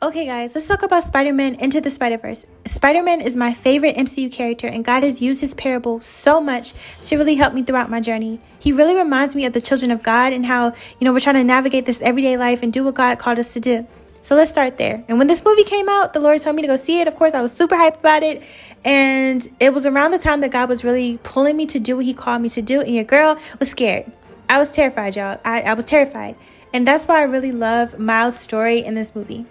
Okay, guys, let's talk about Spider-Man Into the Spider-Verse. Spider-Man is my favorite MCU character, and God has used his parable so much to really help me throughout my journey. He really reminds me of the children of God and how, we're trying to navigate this everyday life and do what God called us to do. So let's start there. And when this movie came out, the Lord told me to go see it. Of course, I was super hyped about it. And it was around the time that God was really pulling me to do what he called me to do. And your girl was scared. I was terrified, y'all. I was terrified. And that's why I really love Miles' story in this movie.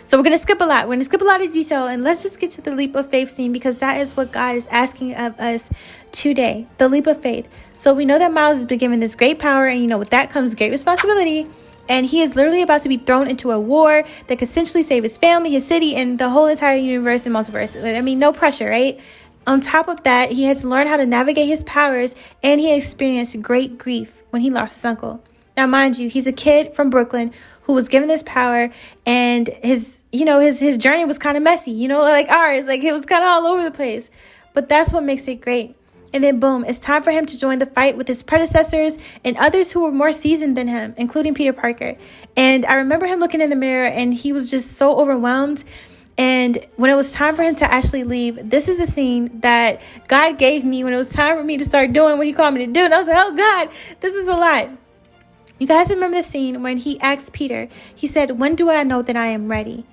So we're going to skip a lot. We're going to skip a lot of detail, and let's just get to the leap of faith scene, because that is what God is asking of us today, the leap of faith. So we know that Miles has been given this great power, and with that comes great responsibility. And he is literally about to be thrown into a war that could essentially save his family, his city, and the whole entire universe and multiverse. I mean, no pressure, right? On top of that, he had to learn how to navigate his powers, and he experienced great grief when he lost his uncle. Now, mind you, he's a kid from Brooklyn who was given this power, and his journey was kind of messy, like ours, like it was kind of all over the place. But that's what makes it great. And then boom, it's time for him to join the fight with his predecessors and others who were more seasoned than him, including Peter Parker. And I remember him looking in the mirror, and he was just so overwhelmed. And when it was time for him to actually leave, this is a scene that God gave me when it was time for me to start doing what he called me to do. And I was like, oh God, this is a lot. You guys remember the scene when he asked Peter, he said, when do I know that I am ready?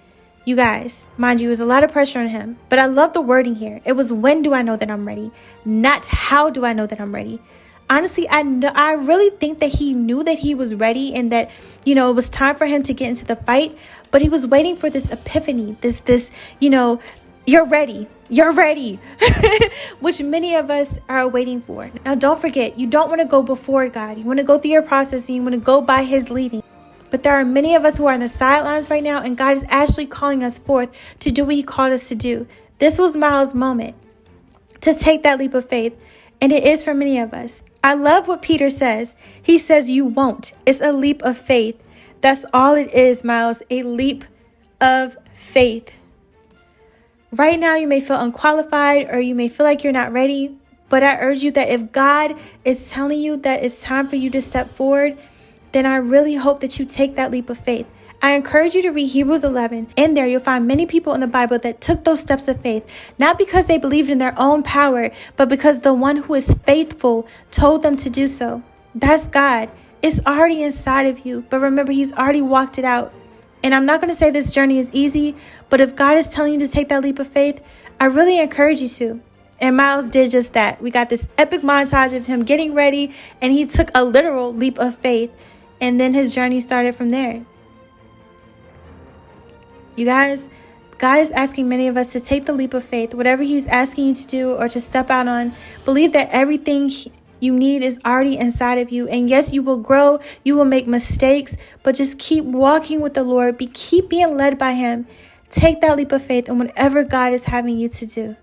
You guys, mind you, it was a lot of pressure on him, but I love the wording here. It was, when do I know that I'm ready? Not how do I know that I'm ready? Honestly, I really think that he knew that he was ready, and that, it was time for him to get into the fight, but he was waiting for this epiphany, this, you're ready. You're ready, which many of us are waiting for. Now, don't forget, you don't want to go before God. You want to go through your process, and you want to go by his leading. But there are many of us who are on the sidelines right now, and God is actually calling us forth to do what he called us to do. This was Miles' moment to take that leap of faith, and it is for many of us. I love what Peter says. He says, you won't. It's a leap of faith. That's all it is, Miles, a leap of faith. Right now, you may feel unqualified, or you may feel like you're not ready, but I urge you that if God is telling you that it's time for you to step forward, then I really hope that you take that leap of faith. I encourage you to read Hebrews 11. In there, you'll find many people in the Bible that took those steps of faith, not because they believed in their own power, but because the one who is faithful told them to do so. That's God. It's already inside of you, but remember, he's already walked it out. And I'm not going to say this journey is easy, but if God is telling you to take that leap of faith, I really encourage you to. And Miles did just that. We got this epic montage of him getting ready, and he took a literal leap of faith, and then his journey started from there. You guys, God is asking many of us to take the leap of faith, whatever he's asking you to do or to step out on. Believe that everything you need is already inside of you. And yes, you will grow, you will make mistakes, but just keep walking with the Lord. Keep being led by him. Take that leap of faith in whatever God is having you to do.